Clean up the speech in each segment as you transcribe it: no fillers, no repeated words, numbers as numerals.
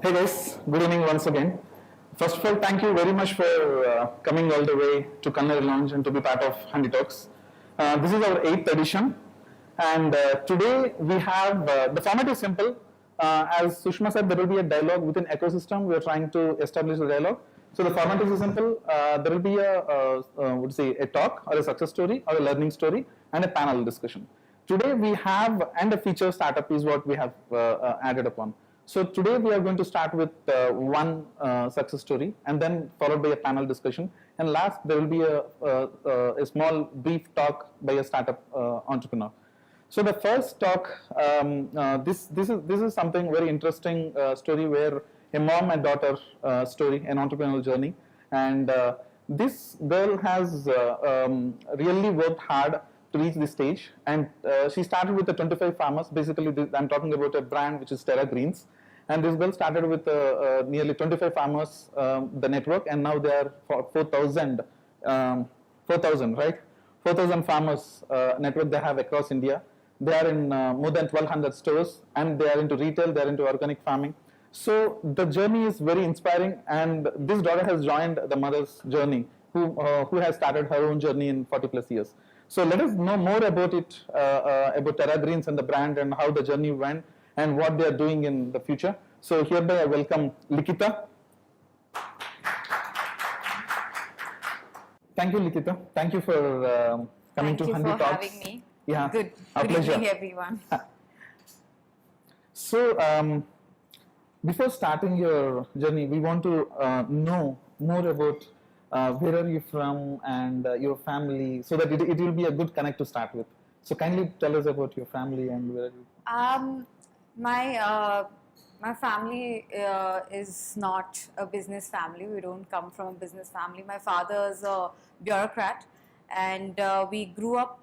Hey guys, good evening once again. First of all, thank you very much for coming all the way to Culinary Lounge and to be part of Handi Talks. This is our 8th edition, and today we have, the format is simple. As Sushma said, there will be a dialogue within ecosystem. We are trying to establish a dialogue. So the format is simple. There will be a talk or a success story or a learning story and a panel discussion. Today we have, and a feature startup is what we have added upon. So today we are going to start with one success story and then followed by a panel discussion, and last there will be a small brief talk by a startup entrepreneur. So the first talk, this is something very interesting story where a mom and daughter story, an entrepreneurial journey, and this girl has really worked hard to reach this stage, and she started with the 25 farmers. Basically, I'm talking about a brand which is Terra Greens, and this girl started with nearly 25 farmers, the network, and now they are 4,000, right? 4,000 farmers network they have across India. They are in more than 1,200 stores, and they are into retail, they are into organic farming. So the journey is very inspiring, and this daughter has joined the mother's journey, who has started her own journey in 40 plus years. So let us know more about it, about Terra Greens and the brand and how the journey went and what they are doing in the future. So hereby I welcome Likitha. Thank you, Likitha. Thank you for coming to Handi Talks. Thank you for having me. Yeah, good pleasure. Evening, everyone. So before starting your journey, we want to know more about where are you from and your family, so that it will be a good connect to start with. So kindly tell us about your family and where are you from. My family is not a business family. We don't come from a business family. My father is a bureaucrat, and we grew up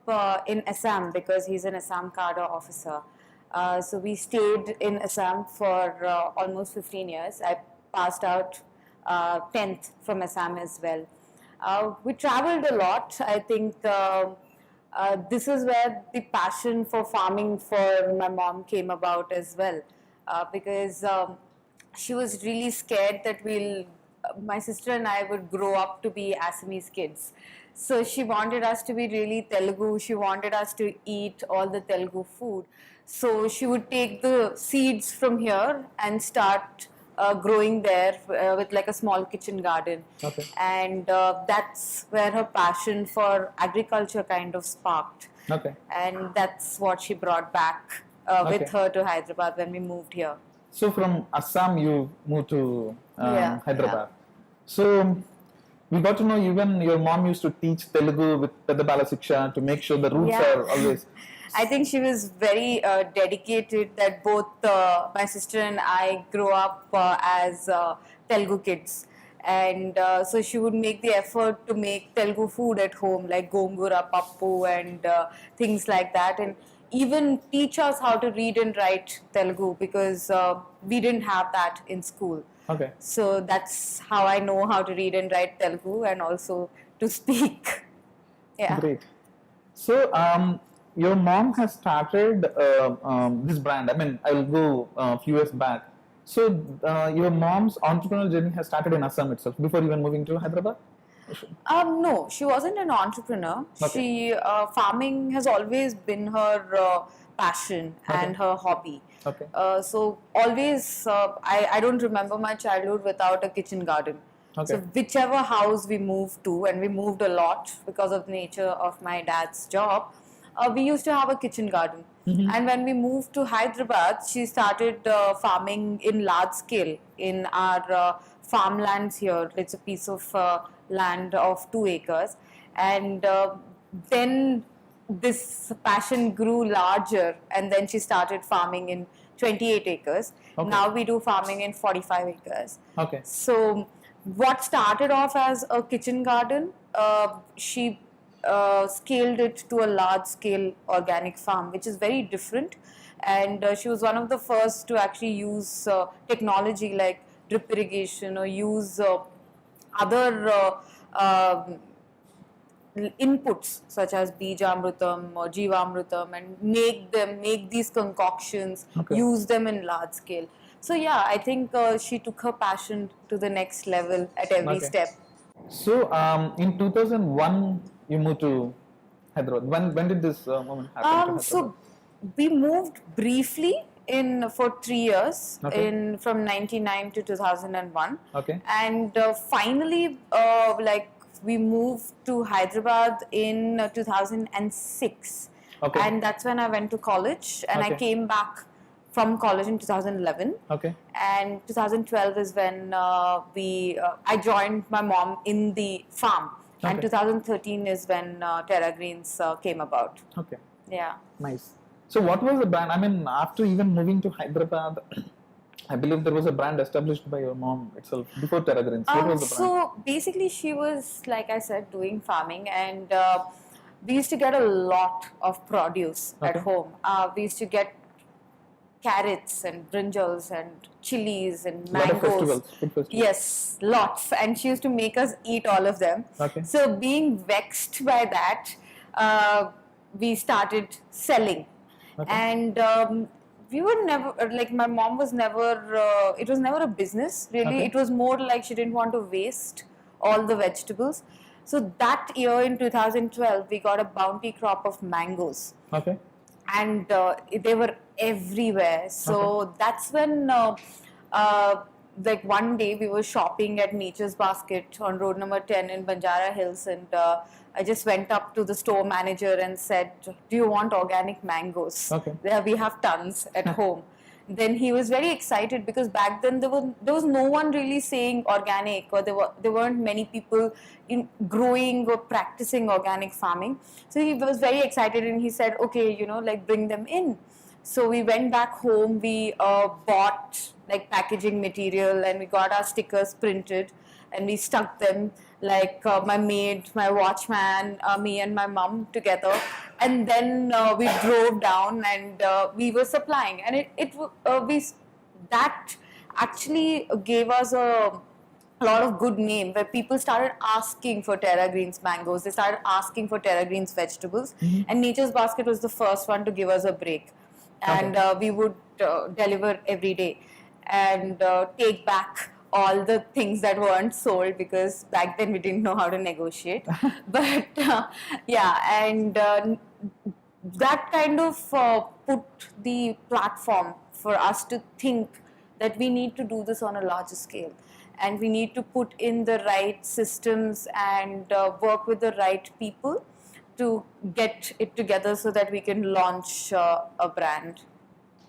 in Assam because he's an Assam cadre officer. So we stayed in Assam for almost 15 years. I passed out 10th from Assam as well. We traveled a lot. I think this is where the passion for farming for my mom came about as well, because she was really scared that my sister and I would grow up to be Assamese kids. So she wanted us to be really Telugu. She wanted us to eat all the Telugu food. So she would take the seeds from here and start growing there with like a small kitchen garden. Okay. And that's where her passion for agriculture kind of sparked. Okay. And that's what she brought back with her to Hyderabad when we moved here. So from Assam you moved to Hyderabad. Yeah. So we got to know even your mom used to teach Telugu with Pedabala Siksha to make sure the roots are always. I think she was very dedicated that both my sister and I grew up as Telugu kids. And so she would make the effort to make Telugu food at home, like gongura, pappu and things like that. And even teach us how to read and write Telugu, because we didn't have that in school. Okay. So that's how I know how to read and write Telugu and also to speak. Yeah. Great. So your mom has started this brand. I mean, I'll go a few years back. So your mom's entrepreneurial journey has started in Assam itself before even moving to Hyderabad? No, she wasn't an entrepreneur. Okay. Farming has always been her passion and her hobby. Okay. So always, I don't remember my childhood without a kitchen garden. Okay. So whichever house we moved to, and we moved a lot because of the nature of my dad's job, we used to have a kitchen garden. Mm-hmm. And when we moved to Hyderabad, she started farming in large scale in our farmlands here. It's a piece of land of 2 acres. And then this passion grew larger, and then she started farming in 28 acres. Okay. Now we do farming in 45 acres. Okay. So what started off as a kitchen garden, she scaled it to a large scale organic farm, which is very different. And she was one of the first to actually use technology like drip irrigation or use other inputs such as Bijamrutam or Jivamrutam and make these concoctions, use them in large scale. So yeah, I think she took her passion to the next level at every Okay. step. So in 2001, you moved to Hyderabad. When did this moment happen to Hyderabad? So we moved briefly in for 3 years Okay. in from 99 to 2001. Okay. And finally like we moved to Hyderabad in 2006. Okay. And that's when I went to college, and I Okay. came back from college in 2011. Okay. And 2012 is when I joined my mom in the farm. And Okay. 2013 is when Terra Greens came about. Okay. Yeah. Nice. So what was the brand? I mean, after even moving to Hyderabad, I believe there was a brand established by your mom itself before Terra Greens. What was the brand? So basically, she was, like I said, doing farming, and we used to get a lot of produce at Okay. home. We used to get carrots and brinjals and chilies and Lot of mangoes. festivals, food festivals. Yes, lots. And she used to make us eat all of them. Okay. So being vexed by that, we started selling. Okay. And we were never, like my mom was never, it was never a business really. Okay. It was more like she didn't want to waste all the vegetables. So that year in 2012, we got a bounty crop of mangoes. Okay. And they were everywhere. So that's when like one day we were shopping at Nature's Basket on road number 10 in Banjara Hills, and I just went up to the store manager and said, do you want organic mangoes? Okay. There we have tons at home. Then he was very excited because back then there was no one really saying organic, or there weren't many people growing or practicing organic farming. So he was very excited and he said, okay, like bring them in. So we went back home, we bought like packaging material, and we got our stickers printed, and we stuck them, like my maid, my watchman, me and my mum together, and then we drove down and we were supplying, and that actually gave us a lot of good name, where people started asking for Terra Greens mangoes, they started asking for Terra Greens vegetables, and Nature's Basket was the first one to give us a break. And we would deliver every day and take back all the things that weren't sold, because back then we didn't know how to negotiate. But yeah, and that kind of put the platform for us to think that we need to do this on a larger scale, and we need to put in the right systems and work with the right people to get it together so that we can launch a brand.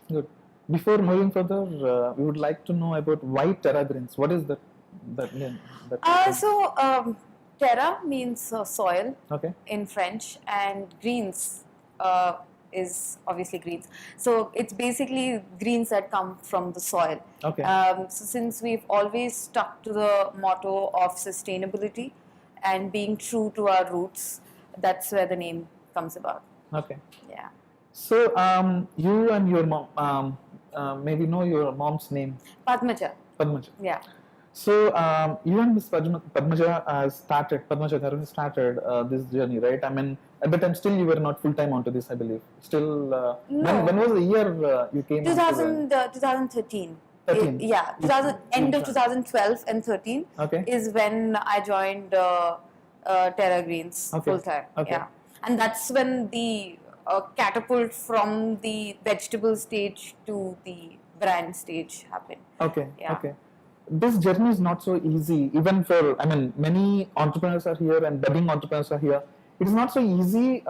Good. Before moving further, we would like to know about why Terra Greens. What is that name? Terra means soil Okay. in French, and greens is obviously greens. So it's basically greens that come from the soil. Okay. So since we've always stuck to the motto of sustainability and being true to our roots, that's where the name comes about. Okay. Yeah. So you and your mom, maybe know your mom's name, Padmaja. Padmaja. Yeah. So you and Miss Padmaja Padmaja Garu has started this journey, right? I mean, at the time still you were not full time onto this, I believe. Still, No. when was the year you came? 2013. 13? End of 2012 and 13 Okay. is when I joined Terra Greens Okay. full time. Okay. Yeah, and that's when the catapult from the vegetable stage to the brand stage happened. Okay. Yeah. Okay. This journey is not so easy, even for, I mean, many entrepreneurs are here and budding entrepreneurs are here. It is not so easy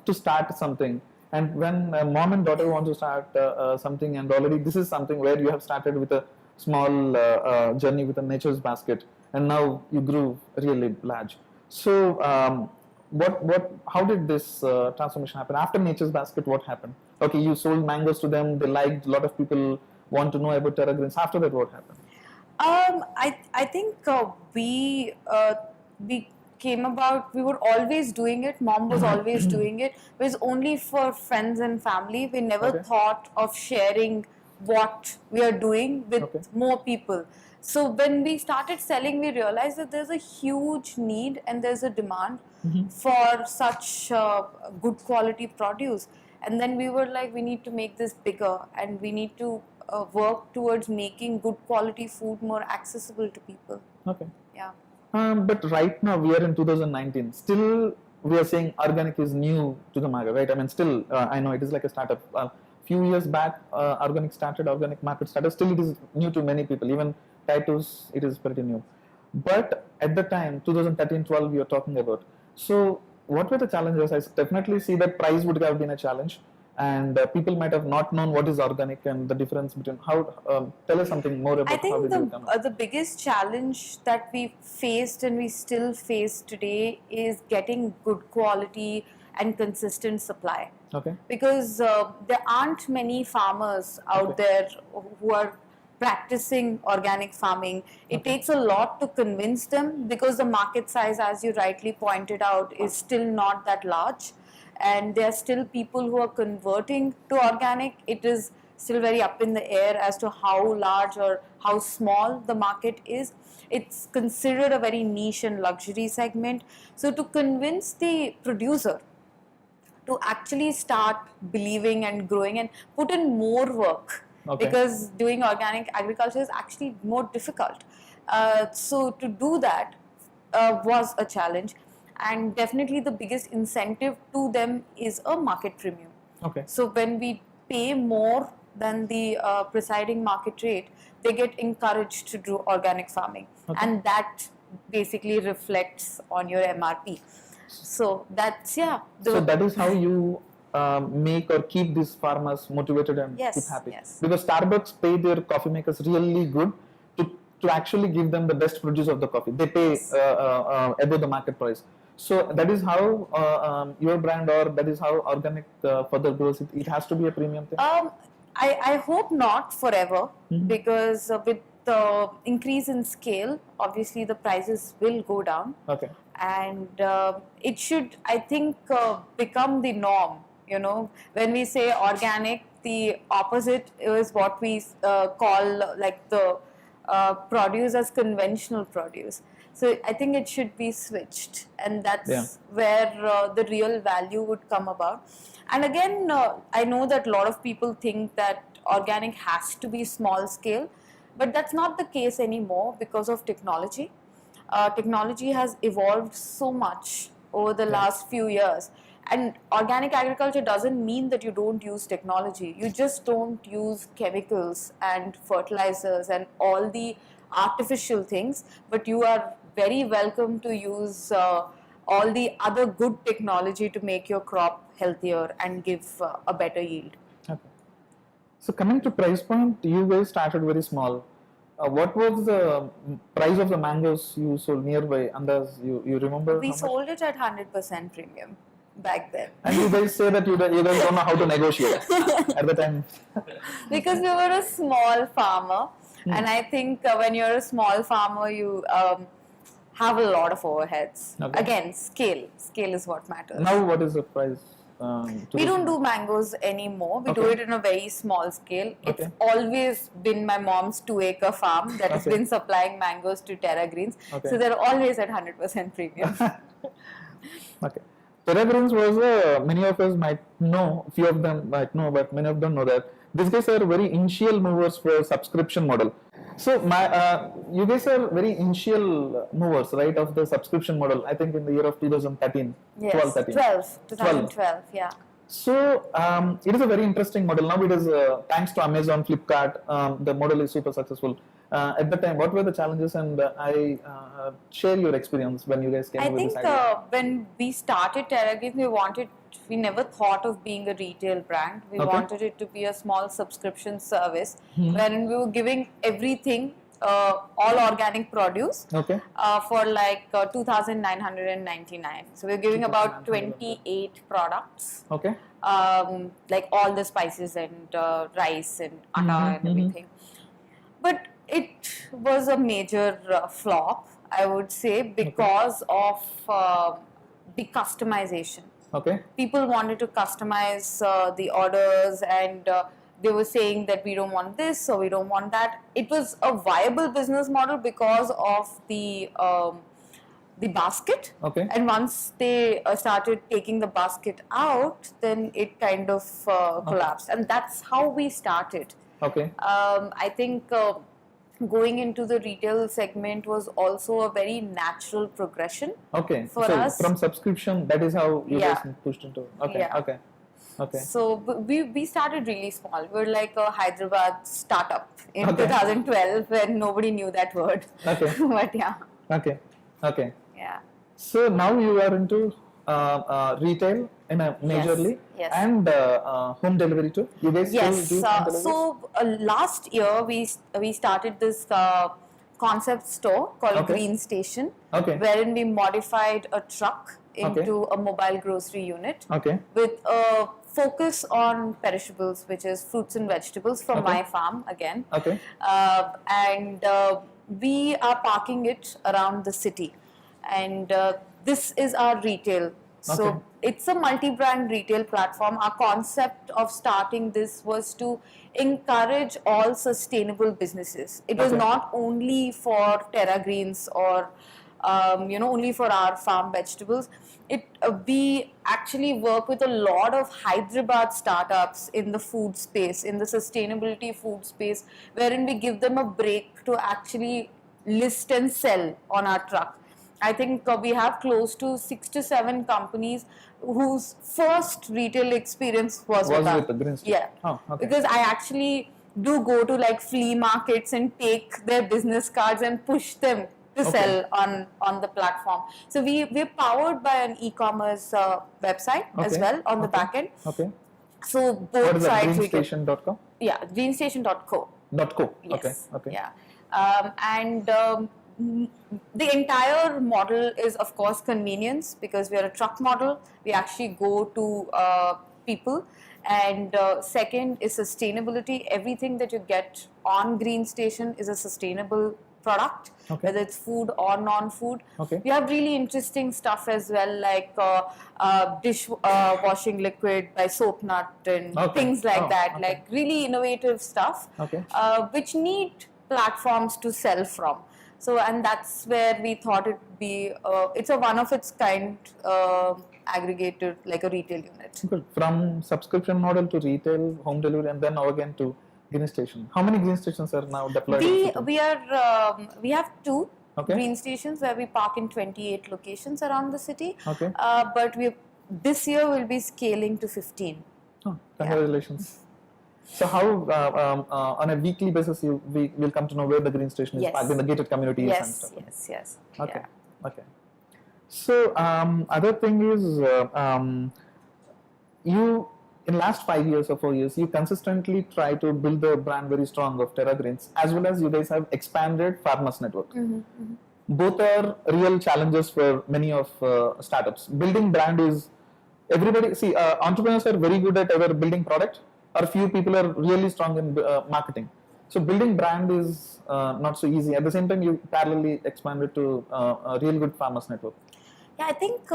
to start something. And when mom and daughter want to start something, and already this is something where you have started with a small journey with a Nature's Basket, and now you grew really large. So, how did this transformation happen? After Nature's Basket, what happened? Okay, you sold mangoes to them, they liked, a lot of people want to know about Terra Greens. After that, what happened? I think we came about. We were always doing it. Mom was always doing it. It was only for friends and family. We never Okay. thought of sharing what we are doing with Okay. more people. So when we started selling, we realized that there's a huge need and there's a demand for such good quality produce. And then we were like, we need to make this bigger, and we need to work towards making good quality food more accessible to people. Okay. Yeah. But right now we are in 2019. Still, we are saying organic is new to the market, right? I mean, still, I know it is like a startup. Few years back, organic market started. Still, it is new to many people. Even Titus, it is pretty new. But at the time, 2013-12, we are talking about. So, what were the challenges? I definitely see that price would have been a challenge, and people might have not known what is organic and the difference between how. Tell us something more about I how think did you come up? the biggest challenge that we faced and we still face today is getting good quality and consistent supply. Okay. Because there aren't many farmers out Okay. there who are practicing organic farming. It takes a lot to convince them because the market size, as you rightly pointed out, is still not that large, and there are still people who are converting to organic. It is still very up in the air as to how large or how small the market is. It's considered a very niche and luxury segment. So to convince the producer to actually start believing and growing and put in more work, Okay. because doing organic agriculture is actually more difficult. So to do that was a challenge, and definitely the biggest incentive to them is a market premium. Okay. So when we pay more than the presiding market rate, they get encouraged to do organic farming, Okay. and that basically reflects on your MRP. So that's So that is how you make or keep these farmers motivated and Yes, keep happy. yes. Because Starbucks pay their coffee makers really good to actually give them the best produce of the coffee. They pay Yes. above the market price. So that is how your brand, or that is how organic further grows. It has to be a premium thing. I hope not forever, Mhm. because with the increase in scale, obviously the prices will go down, Okay. and it should, I think, become the norm. You know, when we say organic, the opposite is what we call like the produce as conventional produce. So I think it should be switched, and that's Yeah. where the real value would come about. And again, I know that a lot of people think that organic has to be small scale, but that's not the case anymore because of technology. Technology has evolved so much over the last few years, and organic agriculture doesn't mean that you don't use technology. You just don't use chemicals and fertilizers and all the artificial things, but you are very welcome to use all the other good technology to make your crop healthier and give a better yield. Okay. So coming to price point, you guys started very small. What was the price of the mangoes you sold nearby? Andaz, you remember? We how much? sold it at 100% premium back then. And you guys say that you guys don't know how to negotiate at the time. Because we were a small farmer, and I think when you're a small farmer, you have a lot of overheads. Okay. Again, scale is what matters. Now, what is the price? We don't do mangoes anymore. We do Okay. it in a very small scale. It's Okay. always been my mom's 2-acre farm that has Okay. been supplying mangoes to Terra Greens. Okay. So they're always at 100% premium. Okay. Terra Greens was many of us might know, few of them might know, but many of them know that these guys are very initial movers for subscription model. So you guys are very initial movers, right, of the subscription model. I think in the year of 2013, Yes, 12, 13. 2012, yeah. So it is a very interesting model. Now it is thanks to Amazon, Flipkart, the model is super successful. At the time, what were the challenges? And I share your experience when you guys came I up with think this idea. when we started Terra Greens, we never thought of being a retail brand. We Okay. wanted it to be a small subscription service Mhm. wherein we were giving everything, all organic produce, Okay. for like 2,999. So we're giving about 28 products, Okay. like all the spices and rice and atta Mhm, and everything. But it was a major flop, I would say, because of the customization. Okay. People wanted to customize the orders, and they were saying that we don't want this or we don't want that. It was a viable business model because of the basket. Okay. And once they started taking the basket out, then it kind of collapsed. And that's how we started. Okay. I think going into the retail segment was also a very natural progression. Okay. For so us. From subscription, that is how you Yeah. guys pushed into. Okay. Yeah. Okay. Okay. So we started really small. We're like a Hyderabad startup in Okay. 2012 when nobody knew that word. Okay. But yeah, Okay. Okay. yeah. So now you are into retail in a majorly yes. and home delivery too. You guys Yes. still do home deliveries? So last year we started this concept store called Okay. Green Station, Okay. wherein we modified a truck Okay. into a mobile grocery unit Okay. with a focus on perishables, which is fruits and vegetables from Okay. my farm again. Okay. And we are parking it around the city, and this is our retail. So Okay. it's a multi-brand retail platform. Our concept of starting this was to encourage all sustainable businesses. It was Okay. not only for Terra Greens or only for our farm vegetables. We actually work with a lot of Hyderabad startups in the food space, in the sustainability food space, wherein we give them a break to actually list and sell on our truck. I think we have close to 6 to 7 companies whose first retail experience was with us. with the Green Station. Yeah. Oh, okay. Because I actually do go to like flea markets and take their business cards and push them to Okay. sell on the platform. So we're powered by an e-commerce website as Okay. well on the Okay. back end. Okay. So What both is that? sides we get. Greenstation.com? Yeah, greenstation.co. .co. Yes. Okay. Okay. Yeah. The entire model is, of course, convenience, because we are a truck model. We actually go to people. And second is sustainability. Everything that you get on Green Station is a sustainable product, Okay. whether it's food or non-food. Okay. We have really interesting stuff as well, like dish washing liquid by Soap Nut and Okay. things like Oh, that, okay. like really innovative stuff, Okay. which need platforms to sell from. So, and that's where we thought it'd be, it's a one of its kind aggregated, like a retail unit. Good. From subscription model to retail, home delivery, and then now again to Green Station. How many Green Stations are now deployed? We have 2 Okay. Green Stations where we park in 28 locations around the city. Okay. But this year we'll be scaling to 15. Oh, congratulations. So how on a weekly basis we will come to know where the Green Station is Yes. parked in the gated communities and Yes, stuff. yes. Okay. Yeah. Okay. So other thing is you in last 5 years or 4 years you consistently try to build the brand very strong of Terra Greens, as well as you guys have expanded farmers network. Both are real challenges for many of startups. Building brand is everybody see entrepreneurs are very good at either building product, or few people are really strong in marketing. So building brand is not so easy. At the same time, you parallelly expanded to a real good farmers network. Yeah, I think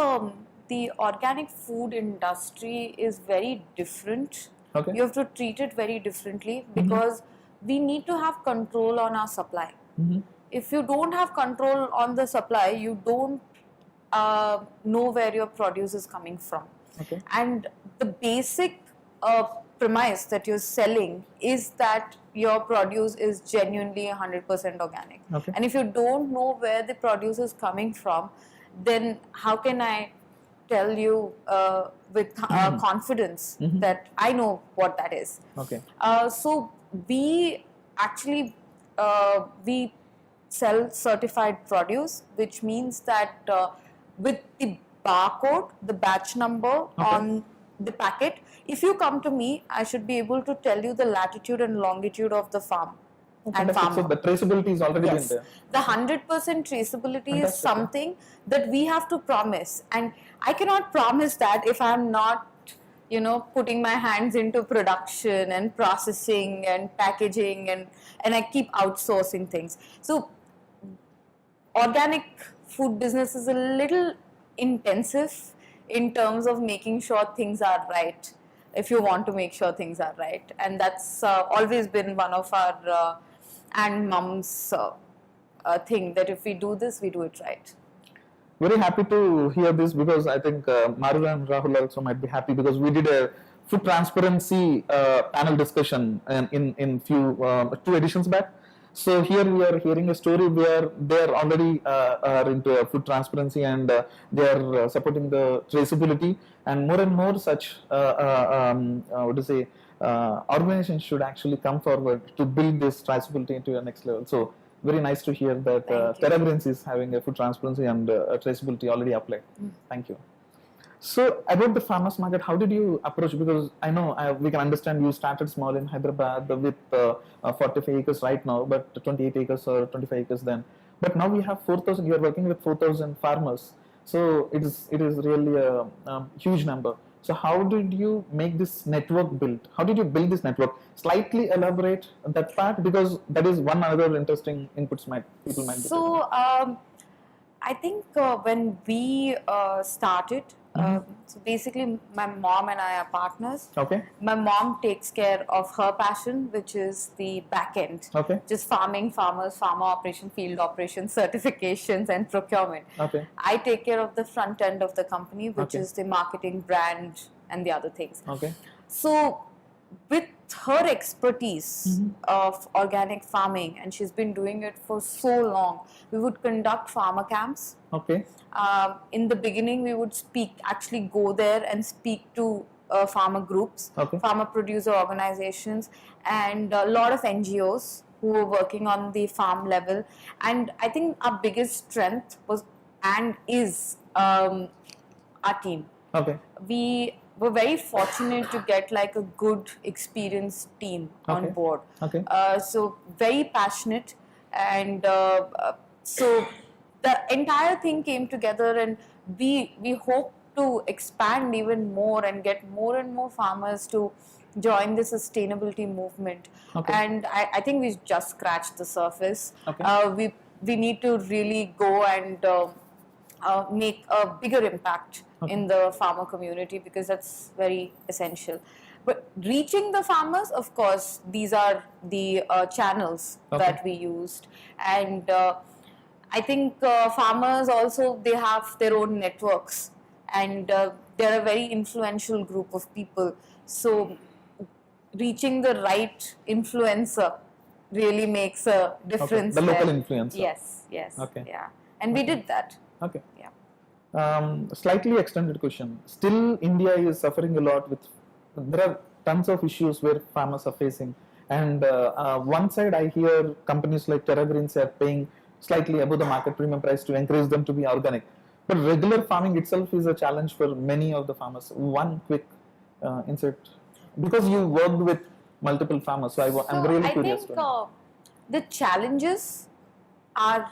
the organic food industry is very different. Okay. You have to treat it very differently, because we need to have control on our supply. If you don't have control on the supply, you don't know where your produce is coming from. Okay. And the basic premise that you're selling is that your produce is genuinely 100% organic. Okay. And if you don't know where the produce is coming from, then how can I tell you with confidence that I know what that is? Okay. So we actually we sell certified produce, which means that with the barcode, the batch number on the packet, if you come to me, I should be able to tell you the latitude and longitude of the farm and farmer. So the traceability is already been there. The 100% traceability is Fantastic. something that we have to promise, and I cannot promise that if I'm not, putting my hands into production and processing and packaging, and I keep outsourcing things. So organic food business is a little intensive in terms of making sure things are right, if you want to make sure things are right. And that's always been one of our and mom's thing, that if we do this, we do it right. Very happy to hear this, because I think Maru and Rahul also might be happy, because we did a food transparency panel discussion in few 2 editions back. So here we are hearing a story where they are already are into food transparency, and they are supporting the traceability, and more such what to say organizations should actually come forward to build this traceability into the next level. So very nice to hear that Terra is having a food transparency and traceability already applied. Thank you. So about the farmers market, how did you approach? Because I know we can understand you started small in Hyderabad with 45 acres right now, but 28 acres or 25 acres then. But now we have 4,000. You are working with 4,000 farmers. So it is really a huge number. So how did you make this network build? How did you build this network? Slightly elaborate that part, because that is one other interesting inputs people might be. So I think when we started, so basically my mom and I are partners. Okay. My mom takes care of her passion, which is the back end. Okay. Just farming, farmers, farmer operation, field operations, certifications and procurement. Okay. I take care of the front end of the company, which is the marketing, brand and the other things. Okay. So with her expertise of organic farming, and she's been doing it for so long, we would conduct farmer camps. Okay. In the beginning, we would actually go there and speak to farmer groups, farmer producer organizations, and a lot of NGOs who were working on the farm level. And I think our biggest strength was and is our team. Okay. We were very fortunate to get like a good experienced team on board. Okay. So very passionate, and so the entire thing came together, and we hope to expand even more and get more and more farmers to join the sustainability movement. And I think we just scratched the surface. We need to really go and make a bigger impact in the farmer community, because that's very essential. But reaching the farmers, of course, these are the channels that we used. And I think farmers also, they have their own networks, and they're a very influential group of people. So reaching the right influencer really makes a difference. The local influencer. Yes. Yeah. And we did that. Okay. Yeah. Slightly extended question. Still, India is suffering a lot with. There are tons of issues where farmers are facing, and one side I hear companies like Terra are paying slightly above the market premium price to encourage them to be organic. But regular farming itself is a challenge for many of the farmers. One quick insight, because you worked with multiple farmers, so I'm really curious. I think the challenges are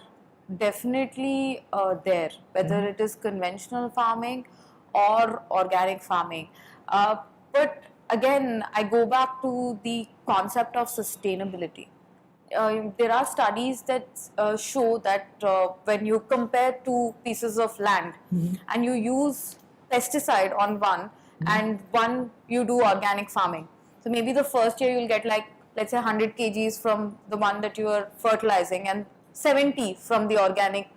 definitely there, whether it is conventional farming or organic farming. But again, I go back to the concept of sustainability. There are studies that show that when you compare two pieces of land and you use pesticide on one and one you do organic farming. So maybe the first year you'll get like, let's say 100 kgs from the one that you are fertilizing and 70 from the organic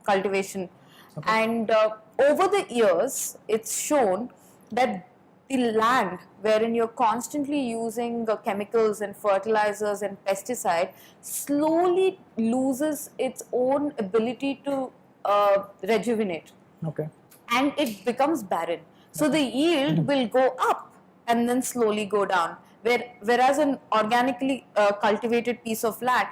cultivation. And over the years, it's shown that the land wherein you're constantly using chemicals and fertilizers and pesticide slowly loses its own ability to rejuvenate. And it becomes barren. So the yield will go up and then slowly go down. Whereas an organically cultivated piece of land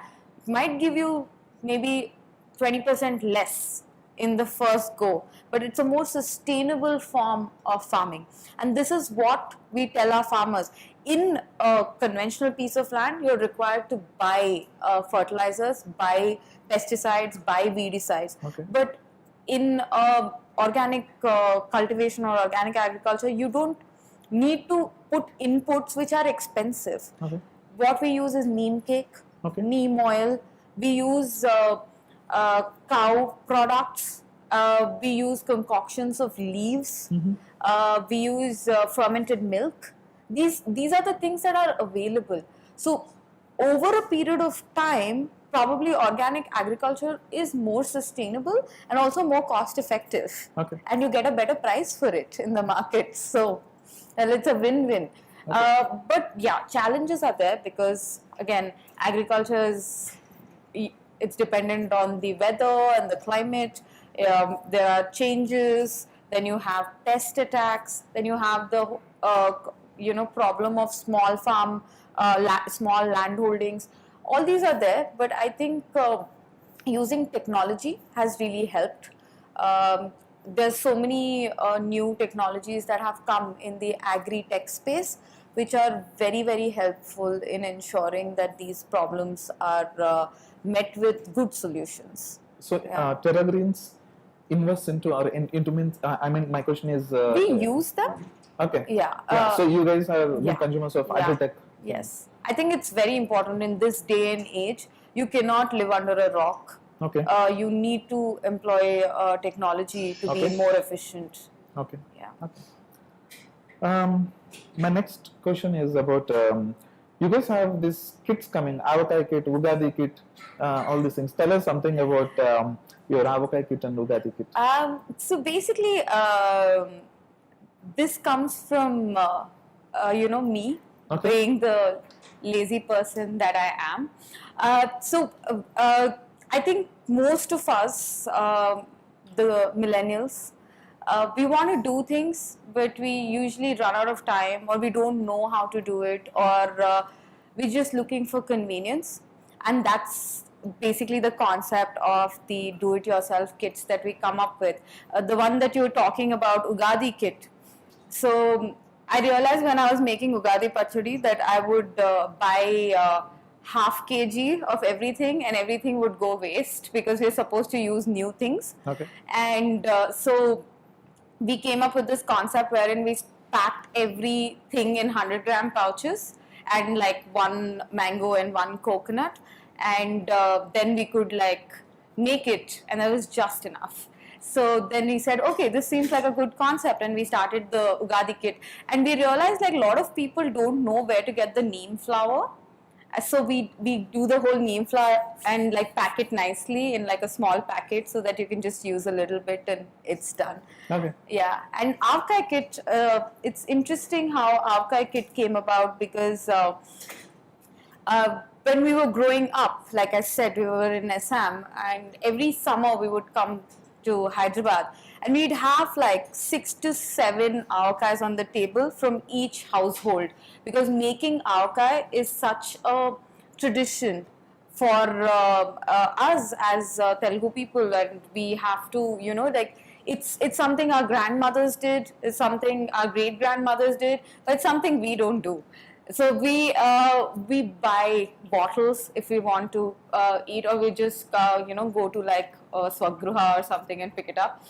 might give you maybe 20% less in the first go, but it's a more sustainable form of farming. And this is what we tell our farmers. In a conventional piece of land, you're required to buy fertilizers, buy pesticides, buy weedicides. But in organic cultivation or organic agriculture, you don't need to put inputs which are expensive. What we use is neem cake, neem oil. We use cow products. We use concoctions of leaves. We use fermented milk. These are the things that are available. So over a period of time, probably organic agriculture is more sustainable and also more cost effective. And you get a better price for it in the market. So Well, it's a win-win. But yeah, challenges are there because again, agriculture is it's dependent on the weather and the climate. There are changes. Then you have pest attacks. Then you have the problem of small farm, small land holdings. All these are there, but I think using technology has really helped. There's so many new technologies that have come in the agri-tech space, which are very, very helpful in ensuring that these problems are met with good solutions. So, Terra Greens invests into our into means. I mean, my question is. We use them. Okay. Yeah. So you guys are good consumers of agri-tech. Yes, I think it's very important in this day and age. You cannot live under a rock. Okay. You need to employ technology to be more efficient. Okay. Yeah. Okay. My next question is about you guys have these kits coming, avocado kit, Ugadi kit, all these things. Tell us something about your avocado kit and Ugadi kit. So basically, this comes from me being the lazy person that I am. I think most of us, the millennials, we want to do things, but we usually run out of time, or we don't know how to do it, or we're just looking for convenience. And that's basically the concept of the do-it-yourself kits that we come up with. The one that you were talking about, Ugadi kit. So I realized when I was making Ugadi Pachadi that I would buy half kg of everything, and everything would go waste because we're supposed to use new things. Okay. And so we came up with this concept wherein we packed everything in 100-gram pouches and like one mango and one coconut, and then we could like make it, and that was just enough. So then we said, okay, this seems like a good concept, and we started the Ugadi kit. And we realized like a lot of people don't know where to get the neem flour. So we do the whole neem flour and like pack it nicely in like a small packet so that you can just use a little bit and it's done. Okay. Yeah, and avocado kit, it's interesting how avocado kit came about because when we were growing up, like I said, we were in Assam, and every summer we would come to Hyderabad, and we'd have like 6 to 7 avocados on the table from each household, because making avocado is such a tradition for us as Telugu people, and we have to, it's something our grandmothers did, it's something our great grandmothers did, but it's something we don't do. So we buy bottles if we want to eat, or we just go to like a swagruha or something and pick it up.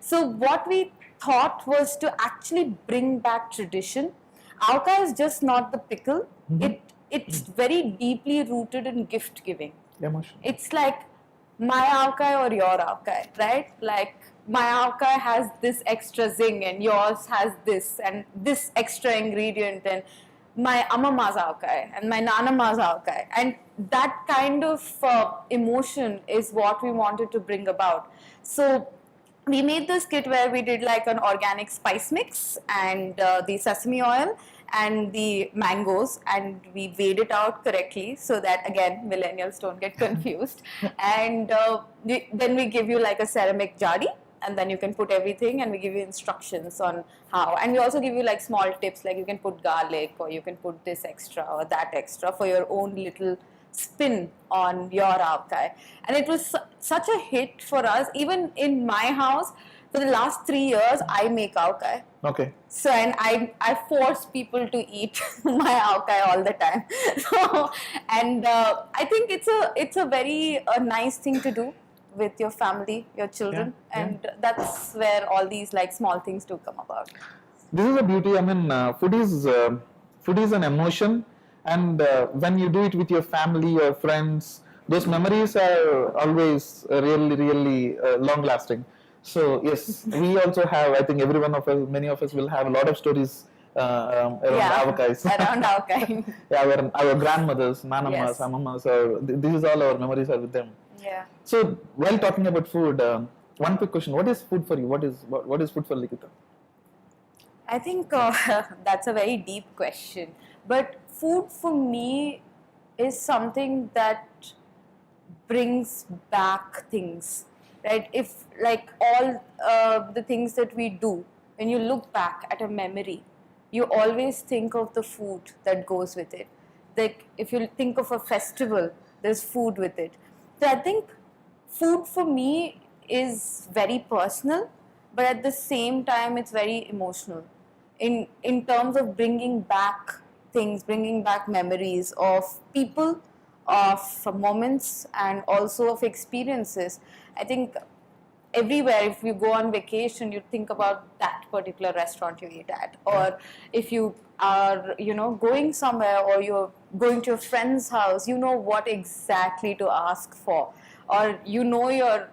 So what we thought was to actually bring back tradition. Avocado is just not the pickle. Mm-hmm. It's very deeply rooted in gift giving. Emotion. It's like my avocado or your avocado, right? Like my avocado has this extra zing and yours has this and this extra ingredient, and my amama's avocado and my nanama's avocado, and that kind of emotion is what we wanted to bring about. So we made this kit where we did like an organic spice mix and the sesame oil and the mangoes, and we weighed it out correctly so that again millennials don't get confused. And then we give you like a ceramic jari, and then you can put everything, and we give you instructions on how. And we also give you like small tips, like you can put garlic, or you can put this extra or that extra for your own little spin on your avocado. And it was such a hit for us. Even in my house, for the last 3 years, I make avocado. Okay. So, and I force people to eat my avocado all the time. So, and I think it's a very nice thing to do with your family, your children, and that's where all these like small things do come about. This is a beauty. I mean, food is an emotion, and when you do it with your family or friends, those memories are always really long lasting. So yes, we also have, I think every one of us, many of us will have a lot of stories around avocados. Around avocado. Yeah, our grandmothers, nanamas, amamas, this is all our memories are with them. Yeah. So while talking about food, one quick question: what is food for you? What is food for Likitha? I think that's a very deep question. But food for me is something that brings back things, right? If like all the things that we do, when you look back at a memory, you always think of the food that goes with it. Like if you think of a festival, there's food with it. So I think food for me is very personal, but at the same time, it's very emotional. In terms of bringing back things, bringing back memories of people, of moments, and also of experiences. I think everywhere, if you go on vacation, you think about that particular restaurant you eat at, or if you are, going somewhere, or you're going to a friend's house, you know what exactly to ask for, or your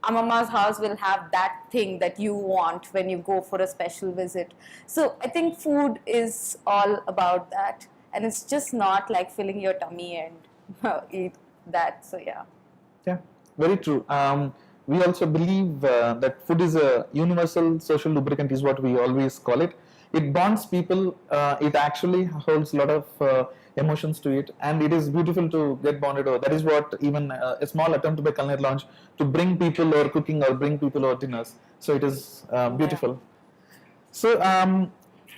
Amama's house will have that thing that you want when you go for a special visit. So I think food is all about that, and it's just not like filling your tummy and eat that. So yeah. Yeah, very true. We also believe that food is a universal social lubricant, is what we always call it. It bonds people. It actually holds a lot of emotions to it, and it is beautiful to get bonded over. That is what even a small attempt by Culinary Lounge to bring people over cooking or bring people over dinners. So it is beautiful. Yeah. So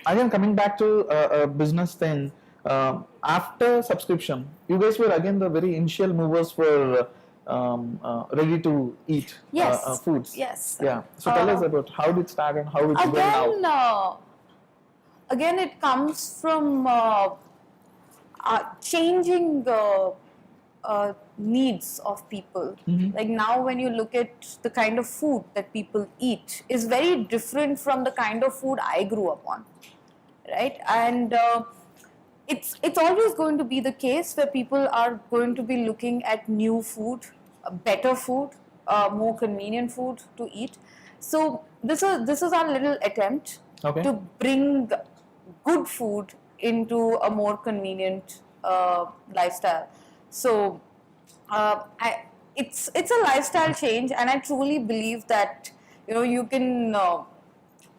again, coming back to a business thing, after subscription, you guys were again the very initial movers for ready to eat foods. Yes. Yeah. So tell us about how did it start and how it's going now. Again, it comes from changing the needs of people. Mm-hmm. Like now, when you look at the kind of food that people eat, is very different from the kind of food I grew up on, right? And it's always going to be the case where people are going to be looking at new food, better food, more convenient food to eat. So this is our little attempt to bring good food into a more convenient lifestyle. So it's a lifestyle change, and I truly believe that you can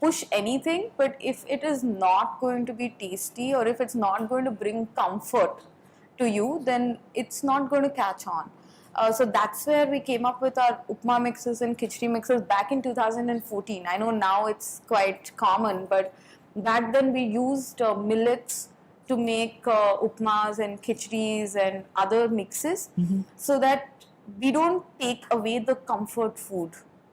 push anything, but if it is not going to be tasty, or if it's not going to bring comfort to you, then it's not going to catch on. So that's where we came up with our upma mixes and khichdi mixes back in 2014. I know now it's quite common, but back then we used millets to make upmas and khichdis and other mixes, so that we don't take away the comfort food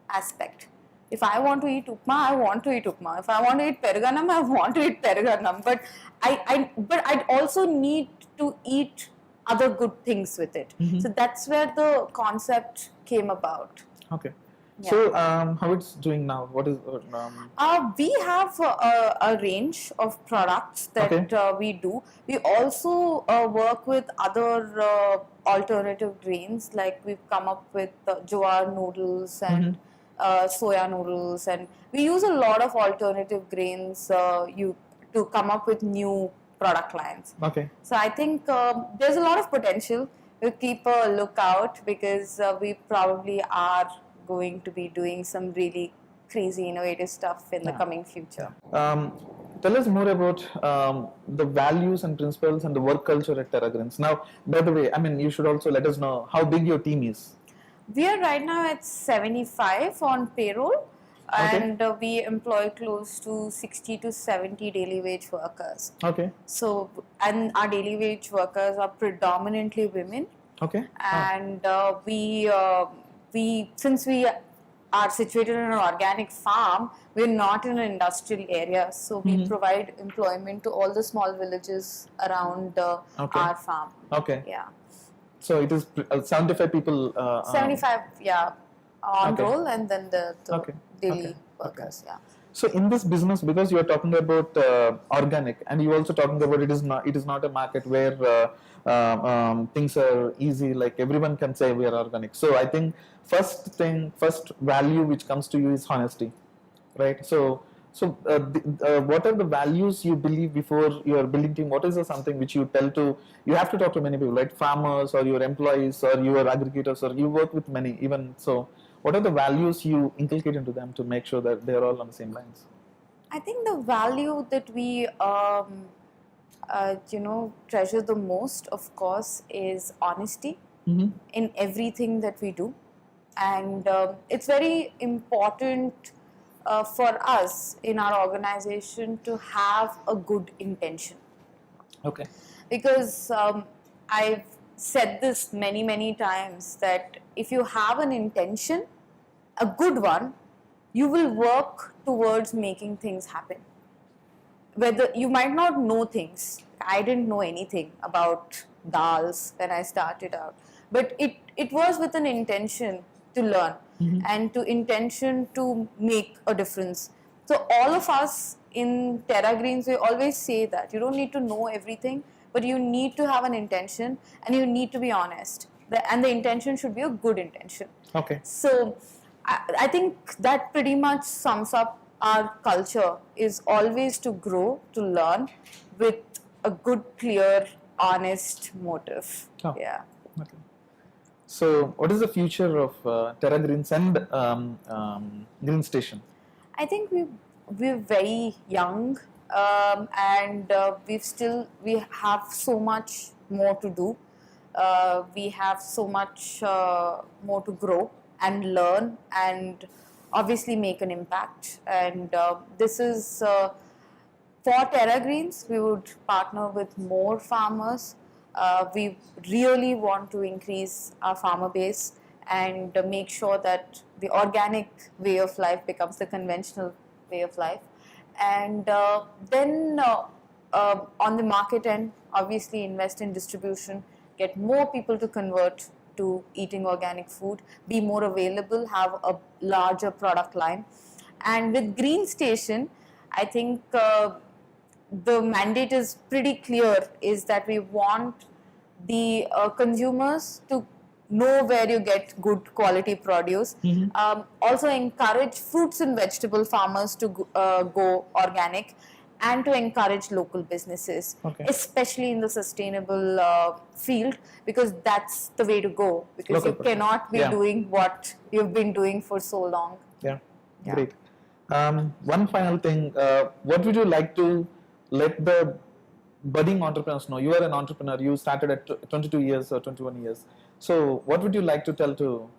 aspect. If I want to eat upma, I want to eat upma. If I want to eat peruganam, I want to eat peruganam. But I'd also need to eat other good things with it. So that's where the concept came about. Okay. Yeah. So how it's doing now? What is we have a range of products that we do. We also work with other alternative grains, like we've come up with jowar noodles and soya noodles, and we use a lot of alternative grains to come up with new product lines. Okay. So I think there's a lot of potential. We'll keep a lookout, because we probably are going to be doing some really crazy innovative stuff in the coming future. Tell us more about the values and principles and the work culture at Terra Greens. Now, by the way, I mean, you should also let us know how big your team is. We are right now at 75 on payroll, and we employ close to 60 to 70 daily wage workers. Okay. So, and our daily wage workers are predominantly women. Okay. And since we are situated in an organic farm, we're not in an industrial area, so we provide employment to all the small villages around our farm. Okay. Yeah. So it is 75 people. 75, on roll, and then the daily workers. Yeah. So in this business, because you are talking about organic, and you also talking about it is not a market where things are easy, like everyone can say we are organic. So I think first value which comes to you is honesty, right? So what are the values you believe before your building team? What is something which you have to talk to many people, right? Farmers or your employees or your aggregators, or you work with many even. So what are the values you inculcate into them to make sure that they're all on the same lines? I think the value that we treasure the most, of course, is honesty in everything that we do, and it's very important for us in our organization to have a good intention. Okay. Because I've said this many times that if you have an intention, a good one, you will work towards making things happen. Whether you might not know things, I didn't know anything about dals when I started out, but it was with an intention to learn and to intention to make a difference. So all of us in Terra Greens, we always say that you don't need to know everything, but you need to have an intention and you need to be honest. And the intention should be a good intention. Okay. So I think that pretty much sums up our culture, is always to grow, to learn with a good, clear, honest motive. Oh. Yeah. Okay. So, what is the future of Terra Greens and Green Station? I think we're very young, and we have so much more to do. We have so much more to grow and learn and obviously make an impact. And this is for Terra Greens. We would partner with more farmers. We really want to increase our farmer base and make sure that the organic way of life becomes the conventional way of life. And then on the market end, obviously invest in distribution, get more people to convert to eating organic food, be more available, have a larger product line. And with Green Station, I think the mandate is pretty clear, is that we want the consumers to know where you get good quality produce. Also encourage fruits and vegetable farmers to go organic, and to encourage local businesses, especially in the sustainable field, because that's the way to go, because Local you cannot be doing what you've been doing for so long. Yeah. Great. One final thing, what would you like to let the budding entrepreneurs know? You are an entrepreneur, you started at 22 years or 21 years. So what would you like to tell to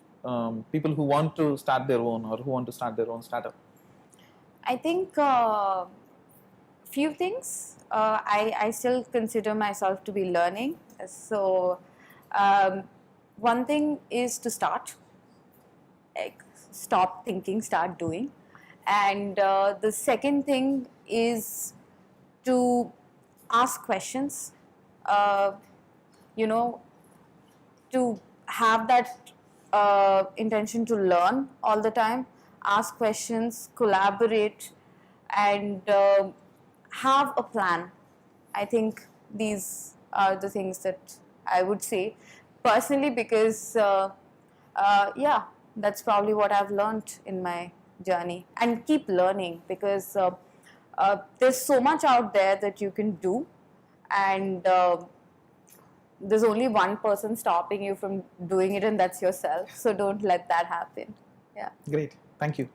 people who want to start their own, or who want to start their own startup? I think few things. I still consider myself to be learning. So one thing is to start, like stop thinking, start doing. And the second thing is to ask questions, to have that intention to learn all the time, ask questions, collaborate, and have a plan. I think these are the things that I would say personally, because that's probably what I've learned in my journey, and keep learning, because there's so much out there that you can do, and there's only one person stopping you from doing it, and that's yourself. So don't let that happen. Yeah. Great. Thank you.